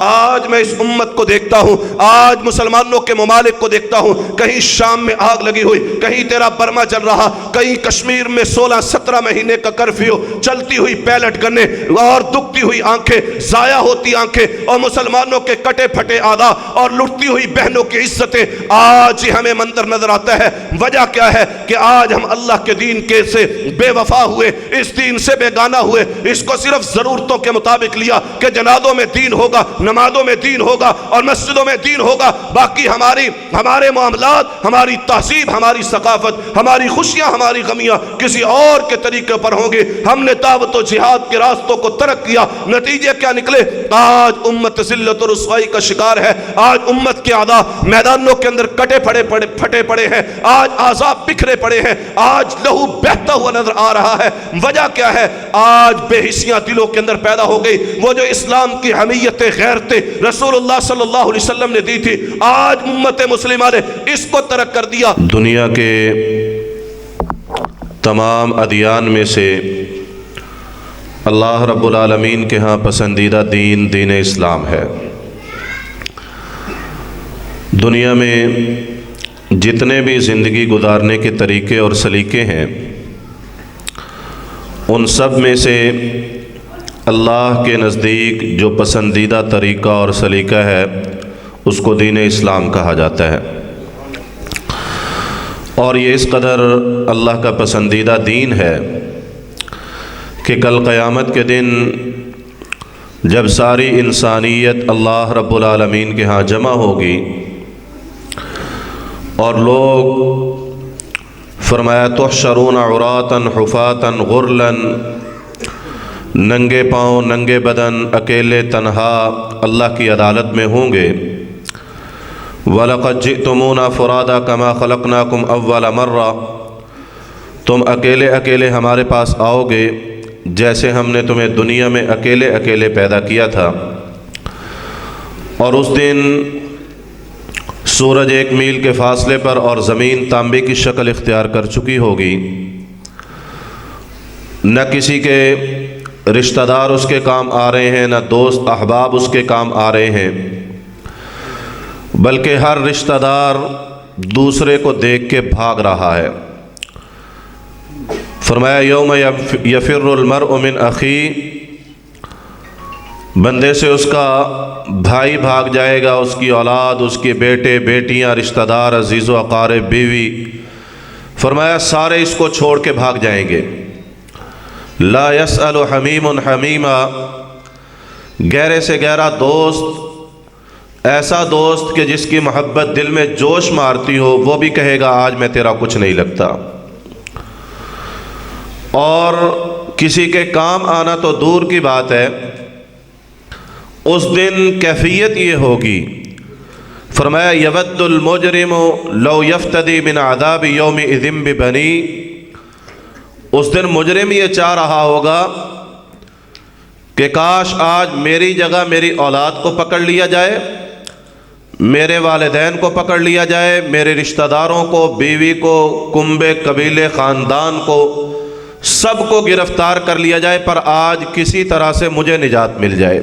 آج میں اس امت کو دیکھتا ہوں، آج مسلمانوں کے ممالک کو دیکھتا ہوں، کہیں شام میں آگ لگی ہوئی، کہیں تیرا برما چل رہا، کہیں کشمیر میں 16-17 مہینے کا کرفیو، چلتی ہوئی پیلٹ گنے اور دکھتی ہوئی آنکھیں، ضائع ہوتی آنکھیں، اور مسلمانوں کے کٹے پھٹے آدھا اور لٹتی ہوئی بہنوں کی عزتیں۔ آج ہی ہمیں منظر نظر آتا ہے۔ وجہ کیا ہے کہ آج ہم اللہ کے دین کے سے بے وفا ہوئے، اس دین سے بیگانہ ہوئے، اس کو صرف ضرورتوں کے مطابق لیا کہ جنازوں میں دین ہوگا، نمازوں میں دین ہوگا اور مسجدوں میں دین ہوگا، باقی ہمارے معاملات، ہماری تہذیب، ہماری ثقافت، ہماری خوشیاں، ہماری غمیاں کسی اور کے طریقے پر ہوں گے۔ ہم نے دعوت و جہاد کے راستوں کو ترک کیا، نتیجے کیا نکلے؟ آج امت ذلت و رسوائی کا شکار ہے، آج امت کے اعضاء میدانوں کے اندر کٹے پھٹے پڑے ہیں، آج اعضاء بکھرے پڑے ہیں، آج لہو بہتا ہوا نظر آ رہا ہے۔ وجہ کیا ہے؟ آج بے حسیاں دلوں کے اندر پیدا ہو گئی، وہ جو اسلام کی حمیت غیرتیں رسول اللہ صلی اللہ علیہ وسلم نے دی تھی، آج امت مسلمہ نے اس کو ترک کر دیا۔ دنیا کے تمام ادیان میں سے اللہ رب العالمین کے ہاں پسندیدہ دین دین اسلام ہے۔ دنیا میں جتنے بھی زندگی گزارنے کے طریقے اور سلیقے ہیں، ان سب میں سے اللہ کے نزدیک جو پسندیدہ طریقہ اور سلیقہ ہے اس کو دین اسلام کہا جاتا ہے، اور یہ اس قدر اللہ کا پسندیدہ دین ہے کہ کل قیامت کے دن جب ساری انسانیت اللہ رب العالمین کے ہاں جمع ہوگی اور لوگ فرمایا تحشرون عراتا حفاتا غرلا، ننگے پاؤں ننگے بدن اکیلے تنہا اللہ کی عدالت میں ہوں گے۔ وَلَقَدْ جِئْتُمُونَا فُرَادَا كَمَا خَلَقْنَاكُمْ أَوَّلَ مَرَّةٍ، تم اکیلے اکیلے ہمارے پاس آؤ گے جیسے ہم نے تمہیں دنیا میں اکیلے اکیلے پیدا کیا تھا۔ اور اس دن سورج 1 میل کے فاصلے پر اور زمین تانبے کی شکل اختیار کر چکی ہوگی، نہ کسی کے رشتہ دار اس کے کام آ رہے ہیں، نہ دوست احباب اس کے کام آ رہے ہیں، بلکہ ہر رشتہ دار دوسرے کو دیکھ کے بھاگ رہا ہے۔ فرمایا یوم یفر المرء من اخی، بندے سے اس کا بھائی بھاگ جائے گا، اس کی اولاد، اس کے بیٹے بیٹیاں، رشتہ دار، عزیز و اقارب، بیوی، فرمایا سارے اس کو چھوڑ کے بھاگ جائیں گے۔ لا يسأل حمیم حمیما، گہرے سے گہرا دوست، ایسا دوست کہ جس کی محبت دل میں جوش مارتی ہو، وہ بھی کہے گا آج میں تیرا کچھ نہیں لگتا۔ اور کسی کے کام آنا تو دور کی بات ہے، اس دن کیفیت یہ ہوگی، فرمایا یود المجرم لو یفتدی من عذاب یومئذ ببنی، اس دن مجرم یہ چاہ رہا ہوگا کہ کاش آج میری جگہ میری اولاد کو پکڑ لیا جائے، میرے والدین کو پکڑ لیا جائے، میرے رشتہ داروں کو، بیوی کو، کنبے قبیلے خاندان کو، سب کو گرفتار کر لیا جائے، پر آج کسی طرح سے مجھے نجات مل جائے۔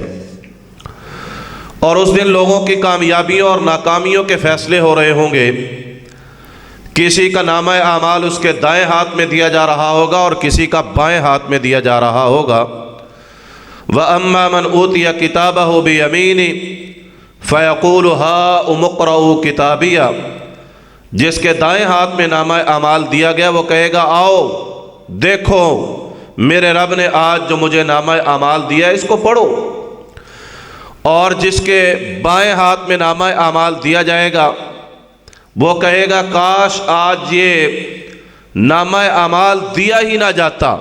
اور اس دن لوگوں کی کامیابیوں اور ناکامیوں کے فیصلے ہو رہے ہوں گے، کسی کا نامہ اعمال اس کے دائیں ہاتھ میں دیا جا رہا ہوگا اور کسی کا بائیں ہاتھ میں دیا جا رہا ہوگا۔ وَأَمَّا مَنْ أُوتِيَ كِتَابَهُ بِيَمِينِهِ فَيَقُولُ هَاؤُمُ اقْرَءُوا كِتَابِيَهْ، جس کے دائیں ہاتھ میں نامہ اعمال دیا گیا وہ کہے گا آؤ دیکھو میرے رب نے آج جو مجھے نامہ اعمال دیا ہے اس کو پڑھو۔ اور جس کے بائیں ہاتھ میں نامہ اعمال دیا جائے گا وہ کہے گا کاش آج یہ نامہ اعمال دیا ہی نہ جاتا،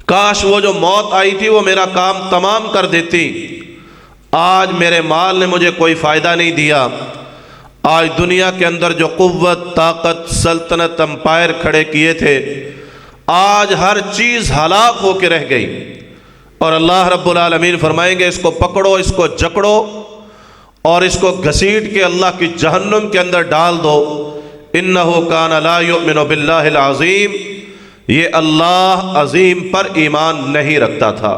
کاش وہ جو موت آئی تھی وہ میرا کام تمام کر دیتی، آج میرے مال نے مجھے کوئی فائدہ نہیں دیا، آج دنیا کے اندر جو قوت، طاقت، سلطنت، امپائر کھڑے کیے تھے، آج ہر چیز ہلاک ہو کے رہ گئی۔ اور اللہ رب العالمین فرمائیں گے اس کو پکڑو، اس کو جکڑو اور اس کو گھسیٹ کے اللہ کی جہنم کے اندر ڈال دو۔ انہ کان لا یؤمن باللہ العظیم، یہ اللہ عظیم پر ایمان نہیں رکھتا تھا۔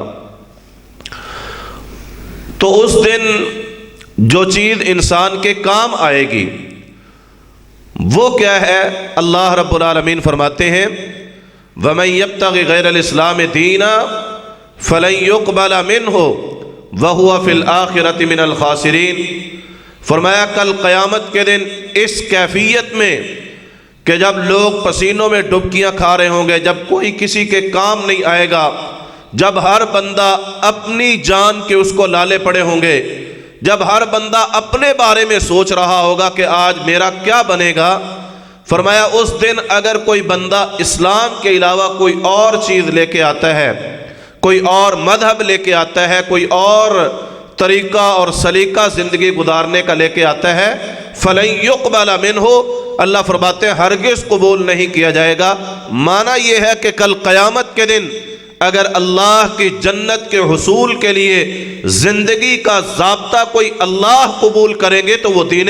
تو اس دن جو چیز انسان کے کام آئے گی وہ کیا ہے؟ اللہ رب العالمین فرماتے ہیں وَمَن يَبْتَغِ غَيْرَ الْإِسْلَامِ دِينًا فَلَن يُقْبَلَ مِنْهُ وَهُوَ فِي الْآخِرَةِ مِنَ الْخَاسِرِينَ۔ فرمایا کل قیامت کے دن اس کیفیت میں کہ جب لوگ پسینوں میں ڈبکیاں کھا رہے ہوں گے، جب کوئی کسی کے کام نہیں آئے گا، جب ہر بندہ اپنی جان کے اس کو لالے پڑے ہوں گے، جب ہر بندہ اپنے بارے میں سوچ رہا ہوگا کہ آج میرا کیا بنے گا، فرمایا اس دن اگر کوئی بندہ اسلام کے علاوہ کوئی اور چیز لے کے آتا ہے، کوئی اور مذہب لے کے آتا ہے، کوئی اور طریقہ اور سلیقہ زندگی گزارنے کا لے کے آتا ہے، فَلَن يُقْبَلَ مِنْهُ، اللہ فرماتے ہیں ہرگز قبول نہیں کیا جائے گا۔ معنی یہ ہے کہ کل قیامت کے دن اگر اللہ کی جنت کے حصول کے لیے زندگی کا ضابطہ کوئی اللہ قبول کریں گے تو وہ دین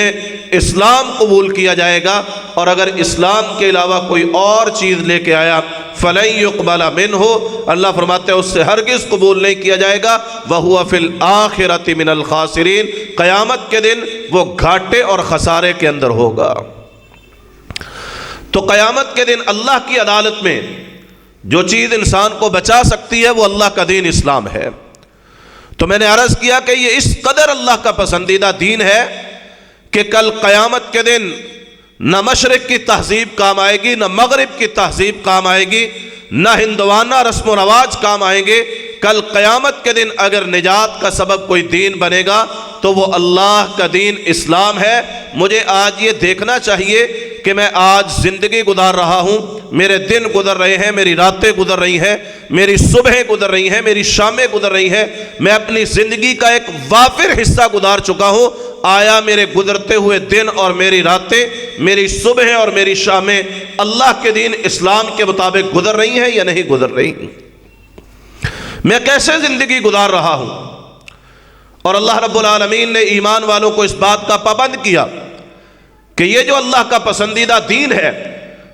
اسلام قبول کیا جائے گا، اور اگر اسلام کے علاوہ کوئی اور چیز لے کے آیا فَلَن يُقْبَلَ مِنْهُ، اللہ فرماتے ہیں اس سے ہرگز قبول نہیں کیا جائے گا، وَهُوَ فِي الْآخِرَةِ مِنَ الْخَاسِرِينَ، قیامت کے دن وہ گھاٹے اور خسارے کے اندر ہوگا۔ تو قیامت کے دن اللہ کی عدالت میں جو چیز انسان کو بچا سکتی ہے وہ اللہ کا دین اسلام ہے۔ تو میں نے عرض کیا کہ یہ اس قدر اللہ کا پسندیدہ دین ہے کہ کل قیامت کے دن نہ مشرق کی تہذیب کام آئے گی، نہ مغرب کی تہذیب کام آئے گی، نہ ہندوانہ رسم و رواج کام آئیں گے۔ کل قیامت کے دن اگر نجات کا سبب کوئی دین بنے گا تو وہ اللہ کا دین اسلام ہے۔ مجھے آج یہ دیکھنا چاہیے کہ میں آج زندگی گزار رہا ہوں، میرے دن گزر رہے ہیں، میری راتیں گزر رہی ہیں، میری صبحیں گزر رہی ہیں، میری شامیں گزر رہی ہیں، میں اپنی زندگی کا ایک وافر حصہ گزار چکا ہوں۔ آیا میرے گزرتے ہوئے دن اور میری راتیں، میری صبحیں اور میری شامیں اللہ کے دین اسلام کے مطابق گزر رہی ہیں یا نہیں گزر رہی؟ میں کیسے زندگی گزار رہا ہوں؟ اور اللہ رب العالمین نے ایمان والوں کو اس بات کا پابند کیا کہ یہ جو اللہ کا پسندیدہ دین ہے،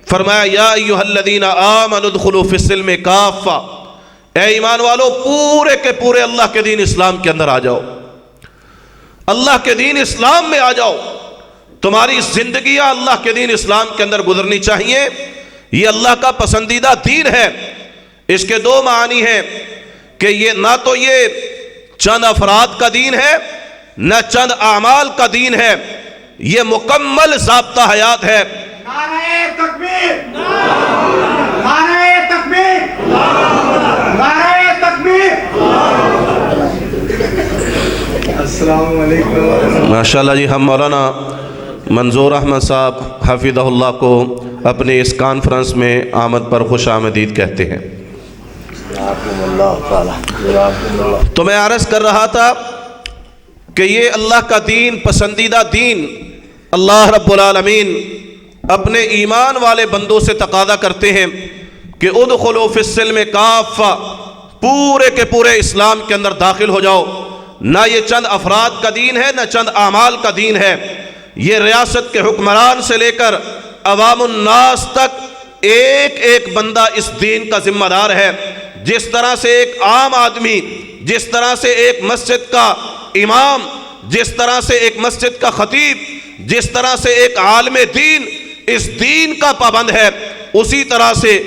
فرمایا یا ایھا الذین آمنوا ادخلوا فی السلم کافہ، اے ایمان والو پورے کے پورے اللہ کے دین اسلام کے اندر آ جاؤ، اللہ کے دین اسلام میں آ جاؤ۔ تمہاری زندگیاں اللہ کے دین اسلام کے اندر گزرنی چاہیے، یہ اللہ کا پسندیدہ دین ہے۔ اس کے دو معنی ہیں کہ یہ نہ تو یہ چند افراد کا دین ہے، نہ چند اعمال کا دین ہے، یہ مکمل ضابطہ حیات ہے۔ نعرہ تکبیر، نعرہ تکبیر، نعرہ تکبیر۔ السلام علیکم۔ ماشاءاللہ جی، ہم مولانا منظور احمد صاحب حفظہ اللہ کو اپنے اس کانفرنس میں آمد پر خوش آمدید کہتے ہیں۔ تو میں عرض کر رہا تھا کہ یہ اللہ کا دین، پسندیدہ دین، اللہ رب العالمین اپنے ایمان والے بندوں سے تقاضا کرتے ہیں کہ ادخلوا فی السلم کافہ، پورے کے پورے اسلام کے اندر داخل ہو جاؤ۔ نہ یہ چند افراد کا دین ہے، نہ چند اعمال کا دین ہے، یہ ریاست کے حکمران سے لے کر عوام الناس تک ایک ایک بندہ اس دین کا ذمہ دار ہے۔ جس طرح سے ایک عام آدمی، جس طرح سے ایک مسجد کا امام، جس طرح سے ایک مسجد کا خطیب، جس طرح سے ایک عالم دین اس دین کا پابند ہے، اسی طرح سے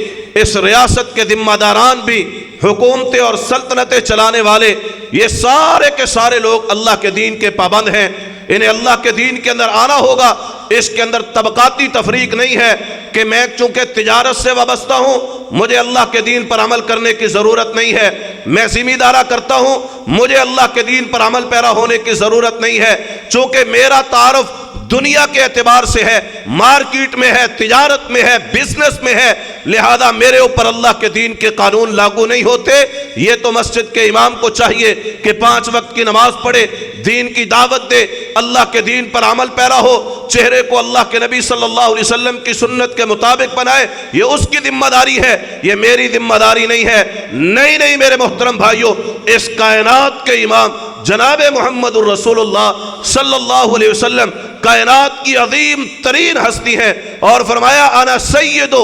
اس ریاست کے ذمہ داران بھی، حکومتیں اور سلطنتیں چلانے والے، یہ سارے کے سارے لوگ اللہ کے دین کے پابند ہیں۔ انہیں اللہ کے دین کے اندر آنا ہوگا۔ اس کے اندر طبقاتی تفریق نہیں ہے کہ میں چونکہ تجارت سے وابستہ ہوں، مجھے اللہ کے دین پر عمل کرنے کی ضرورت نہیں ہے، میں زمیندارہ کرتا ہوں، مجھے اللہ کے دین پر عمل پیرا ہونے کی ضرورت نہیں ہے، چونکہ میرا تعارف دنیا کے اعتبار سے ہے، مارکیٹ میں ہے، تجارت میں ہے، بزنس میں ہے، لہذا میرے اوپر اللہ کے دین کے قانون لاگو نہیں ہوتے۔ یہ تو مسجد کے امام کو چاہیے کہ 5 وقت کی نماز پڑھے، دین کی دعوت دے، اللہ کے دین پر عمل پیرا ہو، چہرے کو اللہ کے نبی صلی اللہ علیہ وسلم کی سنت کے مطابق بنائے، یہ اس کی ذمہ داری ہے، یہ میری ذمہ داری نہیں ہے۔ نہیں میرے محترم بھائیوں، اس کائنات کے امام جناب محمد الرسول اللہ صلی اللہ علیہ وسلم کائنات کی عظیم ترین ہستی ہیں، اور فرمایا انا سید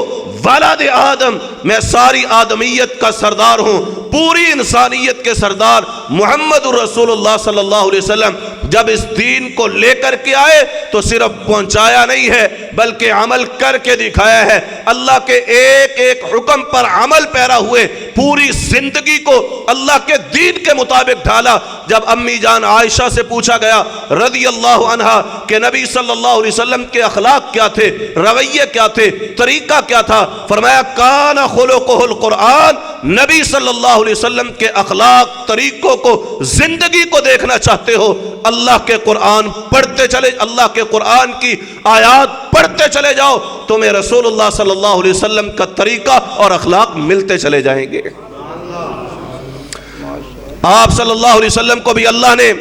ولد آدم، میں ساری آدمیت کا سردار ہوں، پوری انسانیت کے سردار محمد الرسول اللہ صلی اللہ علیہ وسلم جب اس دین کو لے کر کے آئے تو صرف پہنچایا نہیں ہے بلکہ عمل کر کے دکھایا ہے. اللہ کے ایک ایک حکم پر عمل پیرا ہوئے پوری زندگی کو اللہ کے دین کے مطابق ڈھالا. جب امی جان عائشہ سے پوچھا گیا رضی اللہ عنہا کہ نبی صلی اللہ علیہ وسلم کے اخلاق کیا تھے, رویے کیا تھے, طریقہ کیا تھا, فرمایا کان خلقہ القرآن. نبی صلی اللہ علیہ وسلم کے اخلاق طریقوں کو زندگی کو دیکھنا چاہتے ہو, اللہ کے قرآن پڑھتے چلے, اللہ کے قرآن کی آیات پڑھتے چلے جاؤ, تمہیں رسول اللہ صلی اللہ علیہ وسلم کا طریقہ اور اخلاق ملتے چلے جائیں گے. آپ صلی اللہ علیہ وسلم کو بھی اللہ نے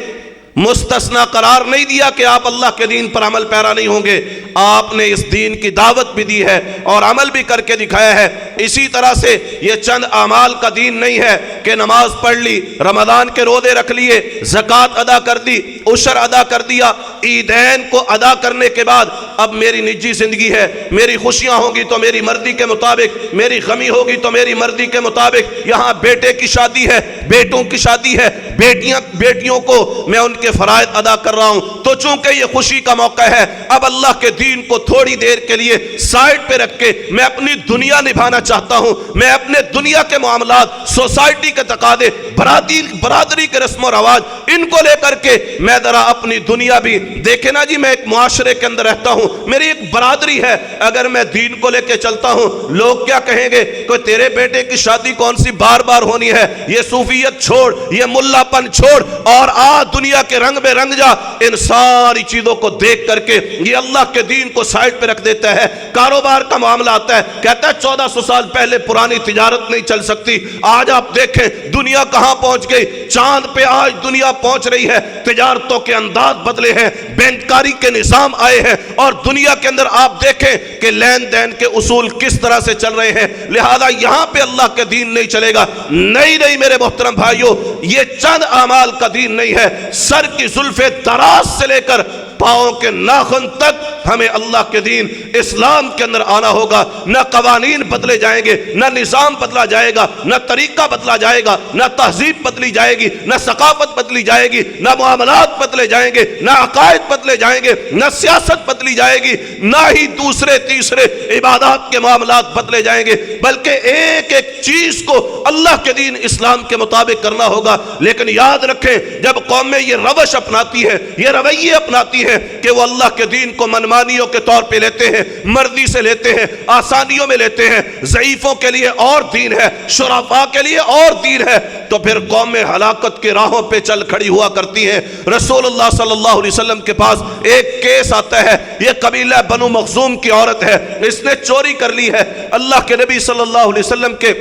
مستثنا قرار نہیں دیا کہ آپ اللہ کے دین پر عمل پیرا نہیں ہوں گے. آپ نے اس دین کی دعوت بھی دی ہے اور عمل بھی کر کے دکھایا ہے. اسی طرح سے یہ چند اعمال کا دین نہیں ہے کہ نماز پڑھ لی, رمضان کے روزے رکھ لیے, زکوٰۃ ادا کر دی, عشر ادا کر دیا, عیدین کو ادا کرنے کے بعد اب میری نجی زندگی ہے, میری خوشیاں ہوں گی تو میری مرضی کے مطابق, میری غمی ہوگی تو میری مرضی کے مطابق. یہاں بیٹے کی شادی ہے, بیٹوں کی شادی ہے, بیٹیوں کو میں ان کے فرائض ادا کر رہا ہوں, تو چونکہ یہ خوشی کا موقع ہے اب اللہ کے دین کو تھوڑی دیر کے لیے سائڈ پہ رکھ کے میں اپنی دنیا نبھانا چاہتا ہوں. میں اپنے دنیا کے معاملات, سوسائٹی کے تقاضے, برادری کے رسم و رواج, ان کو لے کر کے میں ذرا اپنی دنیا بھی دیکھے نا جی. میں ایک معاشرے کے اندر رہتا ہوں, میری ایک برادری ہے, اگر میں دین کو لے کے چلتا ہوں لوگ کیا کہیں گے کہ تیرے بیٹے کی شادی کون سی بار بار ہونی ہے, یہ صوفیت چھوڑ, یہ ملا پن چھوڑ اور آ دنیا کے رنگ میں رنگ جا. ان ساری چیزوں کو دیکھ کر کے یہ اللہ کے دین کو سائڈ پہ رکھ دیتا ہے. کاروبار کا معاملہ آتا ہے, کہتا ہے 1400 سال پہلے پرانی تجارت نہیں چل سکتی. آج آپ دیکھیں دنیا کہاں پہنچ گئی, چاند پہ آج دنیا پہنچ رہی ہے. تجارتوں کے انداز بدلے ہیں, بینکاری کے نظام آئے ہیں, اور دنیا کے اندر آپ دیکھیں کہ لین دین کے اصول کس طرح سے چل رہے ہیں. لہذا یہاں پہ اللہ کے دین نہیں چلے گا. نہیں میرے محترم بھائیوں, یہ چند اعمال کا دین نہیں ہے. سر کی زلفیں دراز سے لے کر پاؤں کے ناخن تک ہمیں اللہ کے دین اسلام کے اندر آنا ہوگا. نہ قوانین بدلے جائیں گے, نہ نظام بدلا جائے گا, نہ طریقہ بدلا جائے گا, نہ تہذیب بدلی جائے گی, نہ ثقافت بدلی جائے گی, نہ معاملات بدلے جائیں گے, نہ عقائد بدلے جائیں گے, نہ سیاست بدلی جائے گی, نہ ہی دوسرے تیسرے عبادات کے معاملات بدلے جائیں گے, بلکہ ایک ایک چیز کو اللہ کے دین اسلام کے مطابق کرنا ہوگا. لیکن یاد رکھیں جب قومیں یہ روش اپناتی ہے, یہ رویے اپناتی ہے کہ وہ اللہ کے دین کو منمانیوں کے طور پہ لیتے ہیں, مرضی سے لیتے ہیں, آسانیوں میں لیتے ہیں, ضعیفوں کے لیے اور دین ہے, شرفاء کے لیے اور دین ہے, تو پھر قومیں ہلاکت کی راہوں پہ چل کھڑی ہوا کرتی ہیں. رسول اللہ صلی اللہ علیہ وسلم کے پاس ایک کیس آتا ہے. یہ قبیلہ بنو مخزوم کی عورت ہے, اس نے چوری کر لی ہے. اللہ کے نبی صلی اللہ علیہ وسلم کے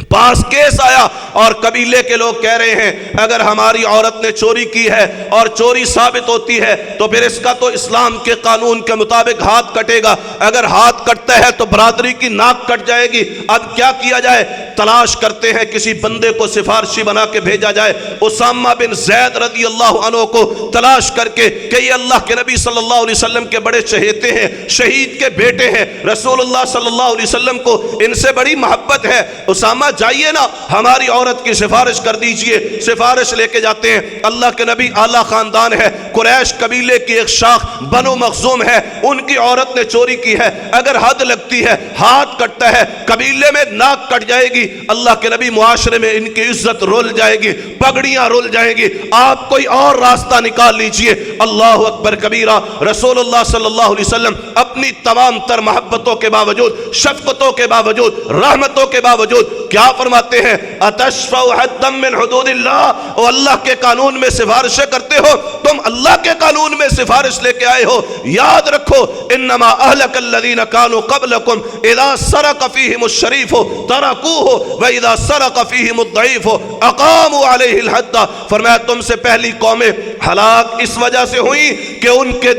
پاس کیس آیا اور قبیلے کے لوگ کہہ رہے ہیں اگر ہماری عورت نے چوری کی ہے اور چوری ثابت ہوتی ہے تو پھر اس کا تو اسلام کے قانون کے مطابق ہاتھ کٹے گا, اگر ہاتھ کٹتا ہے تو برادری کی ناک کٹ جائے گی. اب کیا کیا جائے؟ تلاش کرتے ہیں کسی بندے کو سفارشی بنا کے بھیجا جائے. اسامہ بن زید رضی اللہ عنہ کو تلاش کر کے کہ یہ اللہ کے نبی صلی اللہ علیہ وسلم کے بڑے چہیتے ہیں, شہید کے بیٹے ہیں, رسول اللہ صلی اللہ علیہ وسلم کو ان سے بڑی محبت ہے, اسامہ جائیے نا ہماری عورت کی سفارش کر دیجئے. سفارش لے کے جاتے ہیں. اللہ کے نبی اعلیٰ خاندان ہے, قریش قبیلے کی ایک شاخ بنو مخزوم ہے, ان کی عورت نے چوری کی ہے, اگر حد لگتی ہے, ہاتھ کٹتا ہے, قبیلے میں ناک کٹ جائے گی, اللہ کے نبی معاشرے میں ان کی عزت رول جائے گی, پگڑیاں رول جائیں گی, آپ کوئی اور راستہ نکال لیجئے. اللہ اکبر کبیرہ. رسول اللہ صلی اللہ علیہ وسلم اپنی تمام تر محبتوں کے باوجود, شفقتوں کے باوجود, رحمتوں کے باوجود کیا فرماتے ہیں؟ اتشفع حدا من حدود اللہ, او اللہ کے قانون میں سفارشیں کرتے ہو, تم اللہ کے قانون میں سفارش لے کے آئے ہو. یاد رکھو انما اہلک الذین کانوا قبلکم اذا سرق فیہم الشریف ترکوہ واذا سرق فیہم الضعیف اقاموا علیہ الحد. فرمایا تم سے پہلی قومیں ہلاک اس وجہ سے ہوئیں کہ ان کے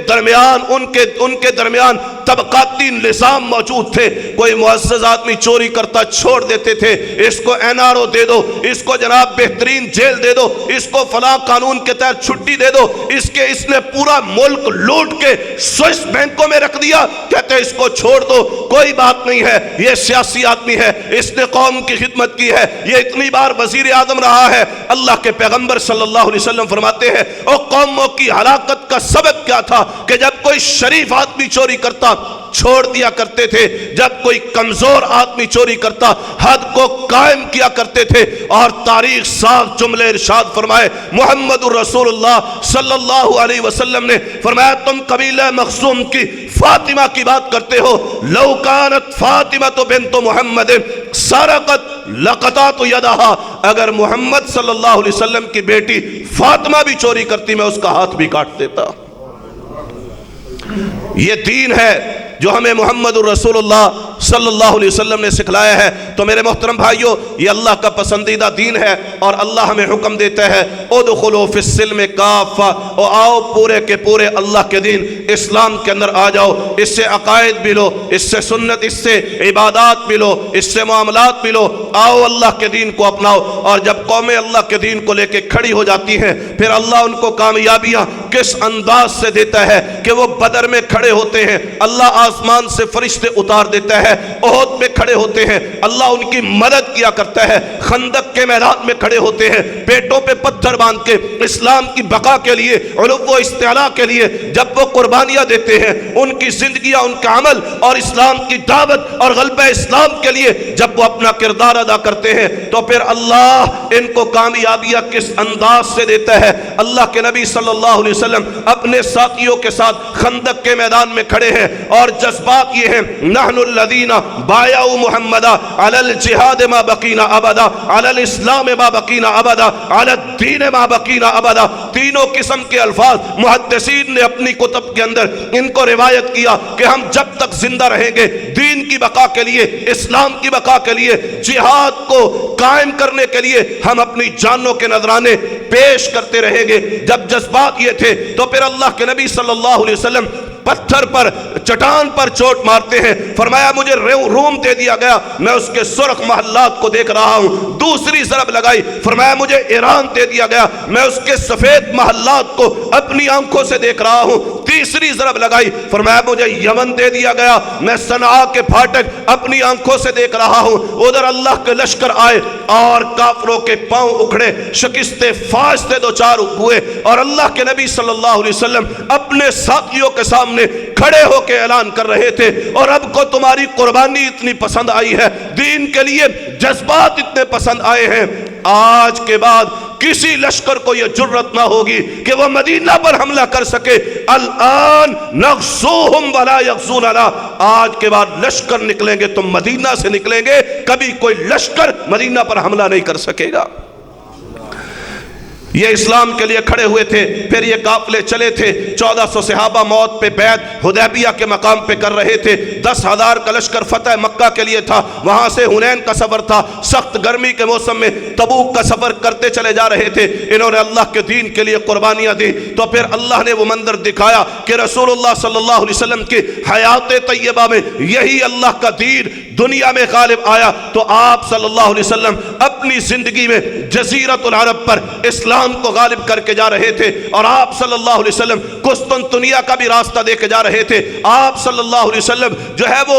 درمیان طبقاتی نظام موجود تھے. کوئی معزز آدمی چوری کرتا چھوڑ دیتے تھے, اس کو NRO دے دو, اس کو جناب بہترین جیل دے دو, اس کو فلاں قانون کے تحت چھٹی دے دو. اس نے پورا ملک لوٹ کے سوئس بینکوں میں رکھ دیا, کہتے ہیں اس کو چھوڑ دو, کوئی بات نہیں ہے, یہ سیاسی آدمی ہے, اس نے قوم کی خدمت کی ہے, یہ اتنی بار وزیر اعظم رہا ہے. اللہ کے پیغمبر صلی اللہ علیہ وسلم فرماتے ہیں او قوموں کی ہلاکت کا سبب کیا تھا کہ جب کوئی شریف آدمی چوری کرتا چھوڑ دیا کرتے تھے, جب کوئی کمزور آدمی چوری کرتا حد کو قائم کیا کرتے تھے. اور تاریخ صاف جملے ارشاد فرمائے محمد الرسول اللہ صلی اللہ علیہ وسلم نے فرمایا تم قبیلہ مخزوم کی فاطمہ کی بات کرتے ہو, لو کانت فاطمہ تو بنت محمد سرقت لقطعت یدہا, اگر محمد صلی اللہ علیہ وسلم کی بیٹی فاطمہ بھی چوری کرتی میں اس کا ہاتھ بھی کاٹ دیتا. یہ دین ہے جو ہمیں محمد الرسول اللہ صلی اللہ علیہ وسلم نے سکھلایا ہے. تو میرے محترم بھائیو, یہ اللہ کا پسندیدہ دین ہے اور اللہ ہمیں حکم دیتا ہے ادخلوا فی السلم کافہ, اور آؤ پورے کے پورے اللہ کے دین اسلام کے اندر آ جاؤ. اس سے عقائد بھی لو, اس سے سنت, اس سے عبادات بھی لو, اس سے معاملات بھی لو. آؤ اللہ کے دین کو اپناؤ. اور جب قومیں اللہ کے دین کو لے کے کھڑی ہو جاتی ہیں پھر اللہ ان کو کامیابیاں کس انداز سے دیتا ہے کہ وہ بدر میں کھڑے ہوتے ہیں, اللہ آسمان سے فرشتے اتار دیتا ہے, احد میں کھڑے ہوتے ہیں, اللہ ان کی مدد کیا کرتا ہے, خندق کے میدان میں کھڑے ہوتے ہیں, پیٹوں پہ پتھر باندھ کے اسلام کی بقا کے لیے, علو و استعلاء کے لیے جب وہ قربانیاں دیتے ہیں, ان کی زندگیاں, ان کا عمل اور اسلام کی دعوت اور غلبہ اسلام کے لیے جب وہ اپنا کردار ادا کرتے ہیں تو پھر اللہ ان کو کامیابیاں کس انداز سے دیتا ہے. اللہ کے نبی صلی اللہ علیہ وسلم اپنے ساتھیوں کے ساتھ خندق کے میدان میں کھڑے ہیں اور جذبات یہ ہیں نحن الذین بایعوا محمدا علی الجہاد ما بقینا ابدا, علی الاسلام ما بقینا ابدا, علی الدین ما بقینا ابدا. تینوں قسم کے الفاظ محدثین نے اپنی کتب کے اندر ان کو روایت کیا کہ ہم جب تک زندہ رہیں گے دین کی بقا کے لیے, اسلام کی بقا کے لیے, جہاد کو قائم کرنے کے لیے ہم اپنی جانوں کے نذرانے پیش کرتے رہیں گے. جب جذبات یہ تھے تو پھر اللہ کے نبی صلی اللہ علیہ وسلم پتھر پر, چٹان پر چوٹ مارتے ہیں. فرمایا مجھے روم دے دیا گیا, میں اس کے سرخ محلات کو دیکھ رہا ہوں. دوسری ضرب لگائی, فرمایا مجھے ایران دے دیا گیا, میں اس کے سفید محلات کو اپنی آنکھوں سے دیکھ رہا ہوں. تیسری ضرب لگائی, فرمایا مجھے یمن دے دیا گیا, میں صنعاء کے پھاٹک اپنی آنکھوں سے دیکھ رہا ہوں. ادھر اللہ کے لشکر آئے اور کافروں کے پاؤں اکھڑے, شکست فاش سے دو چار ہوئے, اور اللہ کے نبی صلی اللہ علیہ وسلم اپنے ساتھیوں کے سامنے کھڑے ہو کے اعلان کر رہے تھے اور اب کو تمہاری قربانی اتنی پسند آئی ہے, دین کے لیے جذبات اتنے پسند آئے ہیں, آج کے بعد کسی لشکر کو یہ جرت نہ ہوگی کہ وہ مدینہ پر حملہ کر سکے. الان نغزوہم ولا یغزوننا, آج کے بعد لشکر نکلیں گے تو مدینہ سے نکلیں گے, کبھی کوئی لشکر مدینہ پر حملہ نہیں کر سکے گا. یہ اسلام کے لیے کھڑے ہوئے تھے. پھر یہ قافلے چلے تھے, 1400 صحابہ موت پہ بیعت حدیبیہ کے مقام پہ کر رہے تھے. 10,000 کا لشکر فتح مکہ کے لیے تھا, وہاں سے حنین کا سفر تھا, سخت گرمی کے موسم میں تبوک کا سفر کرتے چلے جا رہے تھے. انہوں نے اللہ کے دین کے لیے قربانیاں دی تو پھر اللہ نے وہ منظر دکھایا کہ رسول اللہ صلی اللہ علیہ وسلم کی حیات طیبہ میں یہی اللہ کا دین دنیا میں غالب آیا. تو آپ صلی اللہ علیہ وسلم اپنی زندگی میں جزیرۃ العرب پر اسلام کو غالب کر کے جا رہے تھے, اور آپ صلی اللہ علیہ وسلم قسطنطنیہ کا بھی راستہ دے کے جا رہے تھے. آپ صلی اللہ علیہ وسلم جو ہے وہ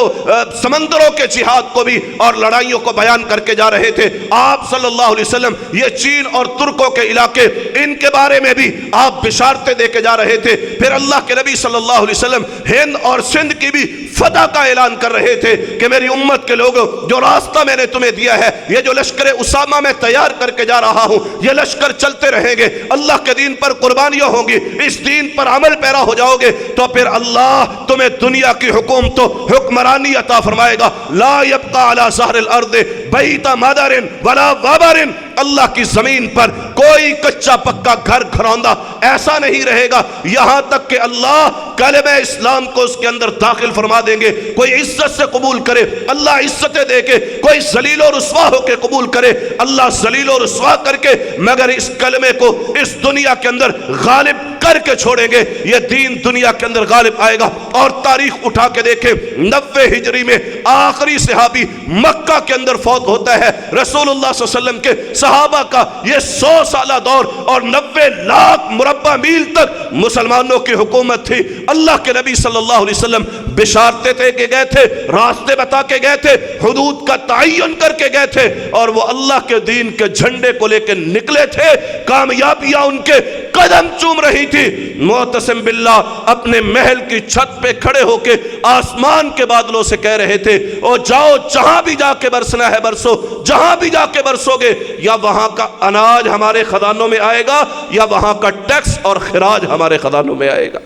سمندروں کے جہاد کو بھی اور لڑائیوں کو بیان کر کے جا رہے تھے. آپ صلی اللہ علیہ وسلم یہ چین اور ترکوں کے علاقے, ان کے بارے میں بھی آپ بشارتیں دے کے جا رہے تھے. پھر اللہ کے نبی صلی اللہ علیہ وسلم ہند اور سندھ کی بھی فتح کا اعلان کر رہے تھے کہ میری امت کے لوگوں, جو راستہ میں نے تمہیں دیا ہے, یہ جو لشکر اسامہ میں تیار کر کے جا رہا ہوں, یہ لشکر چلتے رہیں گے, اللہ کے دین پر قربانیاں ہوں گی, اس دین پر عمل پیرا ہو جاؤ گے تو پھر اللہ تمہیں دنیا کی حکومت و حکمرانی عطا فرمائے گا. لا یبقى علی ظہر الارض بیت مدر ولا وبر, اللہ کی زمین پر کوئی کچا پکا گھر گھروندہ ایسا نہیں رہے گا یہاں تک کہ اللہ کلمہ اسلام کو اس کے اندر داخل فرما دیں گے. کوئی عزت سے قبول کرے, اللہ عزتیں دے کے, کوئی ذلیل و رسوا ہو کے قبول کرے, اللہ ذلیل و رسوا کر کے, مگر اس کلمے کو اس دنیا کے اندر غالب کر کر کے چھوڑیں گے یہ دین دنیا کے اندر غالب آئے گا۔ اور تاریخ اٹھا کے دیکھیں 90 ہجری میں آخری صحابی مکہ کے اندر فوت ہوتا ہے۔ رسول اللہ صلی اللہ علیہ وسلم کے صحابہ کا یہ 100 سالہ دور اور 90 لاکھ مربع میل تک مسلمانوں کی حکومت تھی۔ اللہ کے نبی صلی اللہ علیہ وسلم بشارتے تھے کہ گئے تھے، راستے بتا کے گئے تھے، حدود کا تعین کر کے گئے تھے، اور وہ اللہ کے دین کے جھنڈے کو لے کے نکلے تھے۔ کامیابیاں ان کے قدم چوم رہی تھی۔ معتصم باللہ اپنے محل کی چھت پہ کھڑے ہو کے آسمان کے بادلوں سے کہہ رہے تھے، او جاؤ جہاں بھی جا کے برسنا ہے برسو، جہاں بھی جا کے برسو گے یا وہاں کا اناج ہمارے خزانوں میں آئے گا یا وہاں کا ٹیکس اور خراج ہمارے خزانوں میں آئے گا۔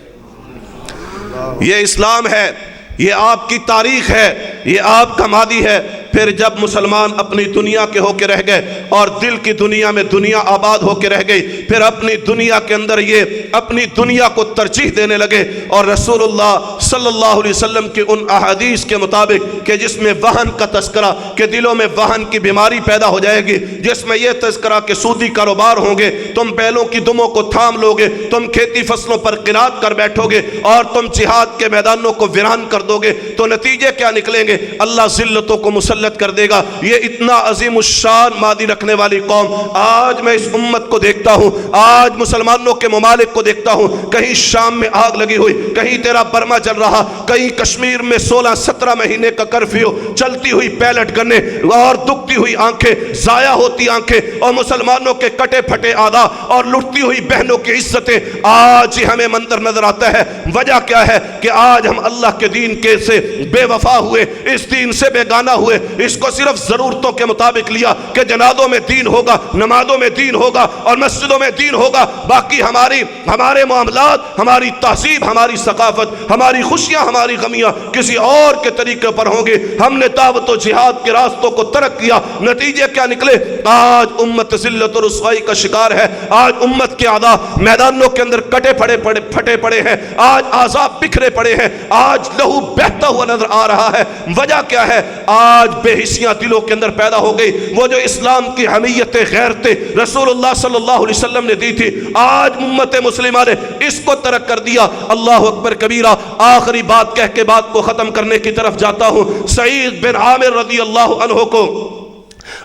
یہ اسلام ہے، یہ آپ کی تاریخ ہے، یہ آپ کا ماضی ہے۔ پھر جب مسلمان اپنی دنیا کے ہو کے رہ گئے اور دل کی دنیا میں دنیا آباد ہو کے رہ گئی، پھر اپنی دنیا کے اندر یہ اپنی دنیا کو ترجیح دینے لگے، اور رسول اللہ صلی اللہ علیہ وسلم کی ان احادیث کے مطابق کہ جس میں وہن کا تذکرہ کہ دلوں میں وہن کی بیماری پیدا ہو جائے گی، جس میں یہ تذکرہ کہ سودی کاروبار ہوں گے، تم بیلوں کی دموں کو تھام لو گے، تم کھیتی فصلوں پر قناعت کر بیٹھو گے اور تم جہاد کے میدانوں کو ویران کر دو گے، تو نتیجے کیا نکلیں گے؟ اللہ ذلتوں کو مسلط کر دے گا۔ یہ اتنا عظیم الشان ماضی رکھنے والی قوم، آج میں اس امت کو دیکھتا ہوں، آج مسلمانوں کے ممالک کو دیکھتا ہوں، کہیں شام میں آگ لگی ہوئی، کہیں تیرا برما جل رہا، کہیں کشمیر میں 16-17 مہینے کا کرفیو، چلتی ہوئی پیلٹ گنے اور دکھتی ہوئی آنکھیں، ضائع ہوتی آنکھیں، اور مسلمانوں کے کٹے پھٹے آدھا اور لٹتی ہوئی بہنوں کی عزتیں۔ آج ہی ہمیں منظر نظر آتا ہے۔ وجہ کیا ہے؟ کہ آج ہم اللہ کے دین کے سے بے وفا ہوئے، اس دین سے بیگانہ ہوئے، اس کو صرف ضرورتوں کے مطابق لیا کہ جنازوں میں دین ہوگا، نمازوں میں دین ہوگا اور مسجدوں میں دین ہوگا، باقی ہمارے معاملات، ہماری تہذیب، ہماری ثقافت، ہماری خوشیاں، ہماری غمیاں کسی اور کے طریقے پر ہوں گے۔ ہم نے دعوت و جہاد کے راستوں کو ترک کیا، نتیجے کیا نکلے؟ آج امت ذلت و رسوائی کا شکار ہے۔ آج امت کے اعضاء میدانوں کے اندر پھٹے پڑے ہیں، آج اعضاء بکھرے پڑے ہیں، آج لہو بہتا ہوا نظر آ رہا ہے۔ وجہ کیا ہے؟ آج بے حسیاں دلوں کے اندر پیدا ہو گئی۔ وہ جو اسلام کی حمیت غیرت رسول اللہ صلی اللہ علیہ وسلم نے دی تھی، آج امت مسلمہ نے اس کو ترک کر دیا۔ اللہ اکبر کبیرہ۔ آخری بات کہہ کے بات کو ختم کرنے کی طرف جاتا ہوں۔ سعید بن عامر رضی اللہ عنہ کو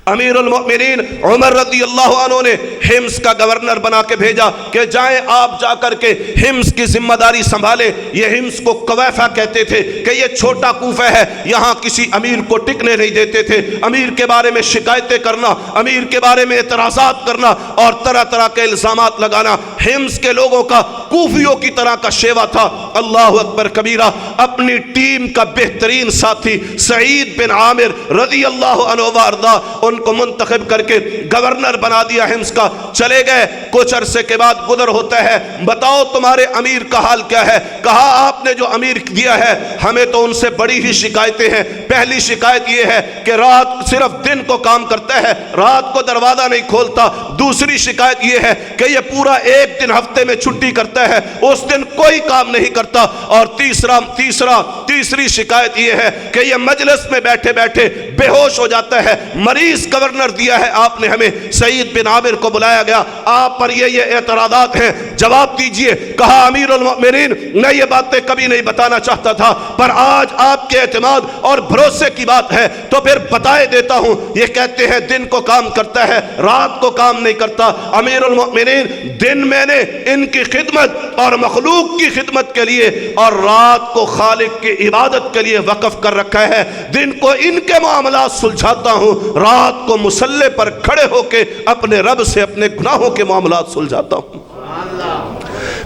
امیر المؤمنین عمر رضی اللہ عنہ نے حمص کا گورنر بنا کے بھیجا کہ جائیں آپ جا کر کے حمص کی ذمہ داری سنبھالے۔ یہ حمص کو کویفہ کہتے تھے کہ یہ چھوٹا کوفہ ہے، یہاں کسی امیر کو ٹکنے نہیں دیتے تھے۔ امیر کے بارے میں شکایتیں کرنا، امیر کے بارے میں اعتراضات کرنا اور طرح طرح کے الزامات لگانا حمص کے لوگوں کا کوفیوں کی طرح کا شیوا تھا۔ اللہ اکبر کبیرہ۔ اپنی ٹیم کا بہترین ساتھی سعید بن عامر رضی اللہ عنہ وارضا ان کو منتخب کر کے گورنر بنا دیا حمص کا۔ چلے گئے، کچھ عرصے کے بعد گزر ہوتا ہے، بتاؤ تمہارے امیر کا حال کیا ہے؟ کہا آپ نے جو امیر دیا ہے ہمیں تو ان سے بڑی ہی شکایتیں ہیں۔ پہلی شکایت یہ ہے کہ رات صرف دن کو کام کرتا ہے، رات کو دروازہ نہیں کھولتا۔ دوسری شکایت یہ ہے کہ یہ پورا ایک دن ہفتے میں چھٹی کرتا ہے، اس دن کوئی کام نہیں کرتا۔ اور تیسری شکایت یہ ہے کہ یہ مجلس میں بیٹھے بیٹھے بے ہوش ہو جاتا ہے۔ مریض گورنر دیا ہے آپ نے ہمیں۔ سعید بن عامر کو بلایا گیا، آپ پر یہ اعتراضات ہیں، جواب دیجئے۔ کہا امیر المؤمنین میں یہ باتیں کبھی نہیں بتانا چاہتا تھا، پر آج آپ کے اعتماد اور بھروسے کی بات ہے تو پھر بتائے دیتا ہوں۔ یہ کہتے ہیں دن کو کام کرتا ہے، رات کو کام نہیں کرتا۔ امیر المؤمنین دن میں نے ان کی خدمت اور مخلوق کی خدمت کے لیے اور رات کو خالق کی عبادت کے لیے وقف کر رکھا ہے۔ دن کو ان کے معاملات سلجھاتا ہوں، رات کو مصلے پر کھڑے ہو کے اپنے رب سے اپنے گناہوں کے معاملات سلجھاتا ہوں۔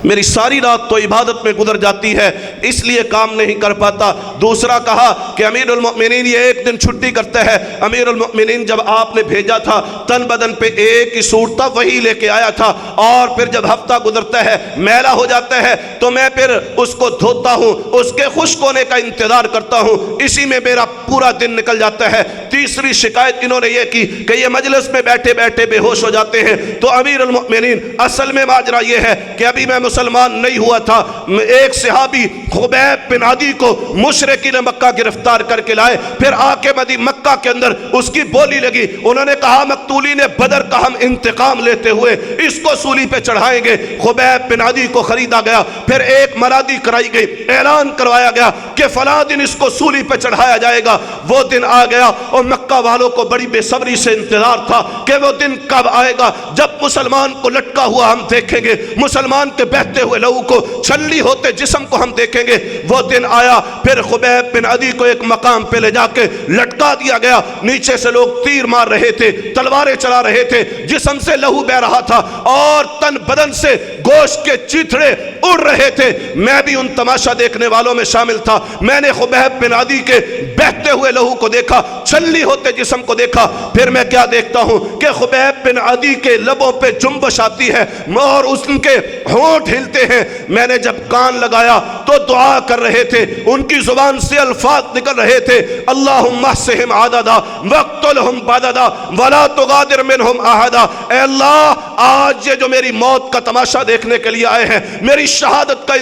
میری ساری رات تو عبادت میں گزر جاتی ہے، اس لیے کام نہیں کر پاتا۔ دوسرا کہا کہ امیر المؤمنین یہ ایک دن چھٹی کرتا ہے۔ امیر المؤمنین جب آپ نے بھیجا تھا تن بدن پہ ایک ہی سوٹ تھا، وہی لے کے آیا تھا، اور پھر جب ہفتہ گزرتا ہے میلا ہو جاتا ہے تو میں پھر اس کو دھوتا ہوں، اس کے خشک ہونے کا انتظار کرتا ہوں، اسی میں میرا پورا دن نکل جاتا ہے۔ تیسری شکایت انہوں نے یہ کی کہ یہ مجلس میں بیٹھے بیٹھے بے ہوش ہو جاتے ہیں۔ تو امیر المؤمنین اصل میں ماجرا یہ ہے کہ ابھی میں مسلمان نہیں ہوا تھا، ایک صحابی خبیب بن عدی کو مشرکین مکہ گرفتار کر کے لائے، پھر آ کے مکہ کے اندر اس کی بولی لگی، انہوں نے کہا مقتولین بدر کا ہم انتقام لیتے ہوئے اس کو سولی پہ چڑھائیں گے۔ خبیب بن عدی کو خریدا گیا، پھر ایک منادی کرائی گئی، اعلان کروایا گیا کہ فلاں دن اس کو سولی پہ چڑھایا جائے گا۔ وہ دن آ گیا اور مکہ والوں کو بڑی بے صبری سے انتظار تھا کہ وہ دن کب آئے گا جب مسلمان کو لٹکا ہوا ہم دیکھیں گے، مسلمان کے بہتے ہوئے لہو کو، چھلی ہوتے جسم کو ہم دیکھیں گے۔ وہ دن آیا، پھر خبیب بن عدی کو ایک مقام پہ لے جا کے لٹکا دیا گیا، نیچے سے لوگ تیر مار رہے تھے، تلواریں چلا رہے تھے، جسم سے لہو بہ رہا تھا اور تن بدن سے گوشت کے چیتھڑے اڑ رہے تھے۔ میں بھی ان تماشا دیکھنے والوں میں شامل تھا، میں نے خبیب بن عدی کے بہتے ہوئے لہو کو دیکھا، چھلی ہوتے جسم کو دیکھا۔ پھر میں کیا دیکھتا ہوں کہ خبیب بن عدی کے لبوں پہ جنبش آتی ہے اور ان کے ہونٹ ہلتے ہیں۔ میں نے جب کان لگایا تو دعا کر رہے تھے، ان کی زبان سے الفاظ نکل رہے تھے، اللہم احصہم عددا واقتلہم بددا ولا تغادر منہم احدا۔ اے اللہ، آج یہ جو میری موت کا تماشا دیکھنے کے لیے آئے ہیں، میری شہادت کا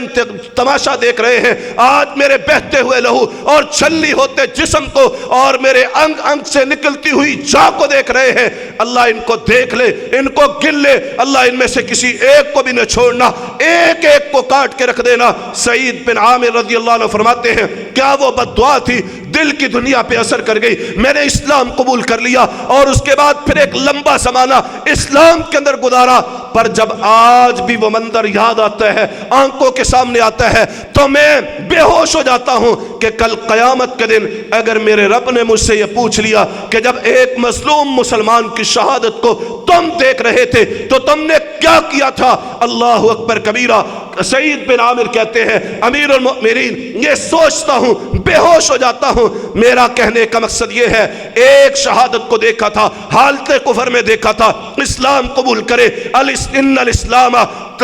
تماشا دیکھ رہے ہیں، آج میرے بہتے ہوئے لہو اور چھلی ہوتے جسم کو اور میرے انگ انگ سے نکلتی ہوئی جاں کو دیکھ رہے ہیں، اللہ ان کو دیکھ لے، ان کو گن لے، اللہ ان میں سے کسی ایک کو بھی نہ چھوڑنا، ایک ایک کو کاٹ کے رکھ دینا۔ سعید بن عامر رضی اللہ عنہ فرماتے ہیں کیا وہ بد دعا تھی، دل کی دنیا پہ اثر کر گئی، میں نے اسلام قبول کر لیا اور اس کے بعد پھر ایک لمبا زمانہ اسلام کے اندر گزارا، پر جب آج بھی وہ منظر یاد آتا ہے، آنکھوں کے سامنے آتا ہے تو میں بے ہوش ہو جاتا ہوں کہ کل قیامت کے دن اگر میرے رب نے مجھ سے یہ پوچھ لیا کہ جب ایک مظلوم مسلمان کی شہادت کو تم دیکھ رہے تھے تو تم نے کیا کیا تھا؟ اللہ اکبر کبیرہ۔ سعید بن عامر کہتے ہیں امیر المؤمنین یہ سوچتا ہوں بے ہوش ہو جاتا ہوں۔ میرا کہنے کا مقصد یہ ہے، ایک شہادت کو دیکھا تھا، حالت کفر میں دیکھا تھا، اسلام قبول کرے، ان الاسلام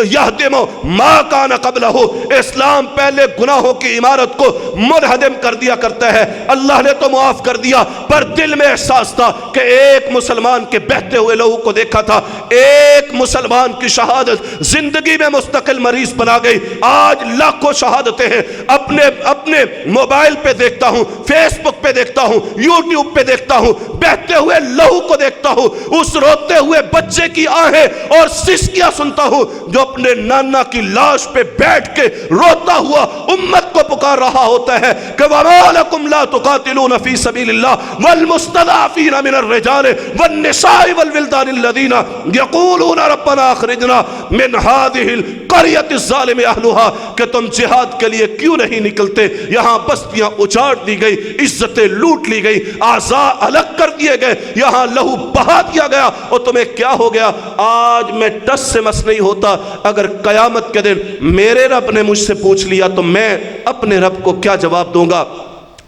یہدم ما کان قبلہ، اسلام پہلے گناہوں کی عمارت کو منہدم کر دیا کرتا ہے۔ اللہ نے تو معاف کر دیا، پر دل میں احساس تھا کہ ایک مسلمان کے بہتے ہوئے لہو کو دیکھا تھا، ایک مسلمان کی شہادت زندگی میں مستقل مریض بنا گئی۔ آج لاکھوں شہادتیں ہیں، اپنے موبائل پہ دیکھتا ہوں، فیس بک پہ دیکھتا ہوں، یوٹیوب پہ دیکھتا ہوں، بہتے ہوئے لہو کو دیکھتا ہوں، اس روتے ہوئے بچے کی آہیں اور سسکیاں سنتا ہوں جو اپنے نانا کی لاش پہ بیٹھ کے روتا ہوا امت کو پکار رہا ہوتا ہے کہ وَمَا لَكُمْ لَا تُقَاتِلُونَ فِي سَبِيلِ اللَّهِ وَالْمُسْتَضْعَفِينَ مِنَ الرِّجَالِ وَالنِّسَاءِ وَالْوِلْدَانِ الَّذِينَ يَقُولُونَ رَبَّنَا أَخْرِجْنَا مِنْ هَذِهِ الْقَرْيَةِ الظَّالِمِ أَهْلُهَا کہ تم جہاد کے لیے کیوں نہیں نکلتے؟ یہاں بستیاں اجاڑ دی گئی، عزتیں لوٹ لی گئی، اعضاء الگ کر دیے گئے، یہاں لہو بہا دیا گیا، اور تمہیں کیا ہو گیا؟ آج میں ٹس سے مس نہیں ہوتا، اگر قیامت کے دن میرے رب نے مجھ سے پوچھ لیا تو میں اپنے رب کو کیا جواب دوں گا؟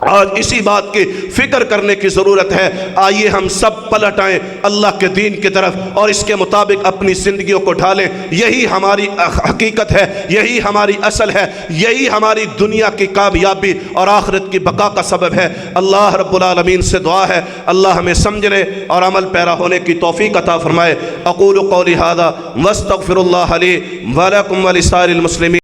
آج اسی بات کی فکر کرنے کی ضرورت ہے۔ آئیے ہم سب پلٹ آئیں اللہ کے دین کی طرف اور اس کے مطابق اپنی زندگیوں کو ڈھالیں۔ یہی ہماری حقیقت ہے، یہی ہماری اصل ہے، یہی ہماری دنیا کی کامیابی اور آخرت کی بقا کا سبب ہے۔ اللہ رب العالمین سے دعا ہے اللہ ہمیں سمجھنے اور عمل پیرا ہونے کی توفیق عطا فرمائے۔ اقول قولی ھذا واستغفر اللہ لی ولکم ولسائر المسلمین۔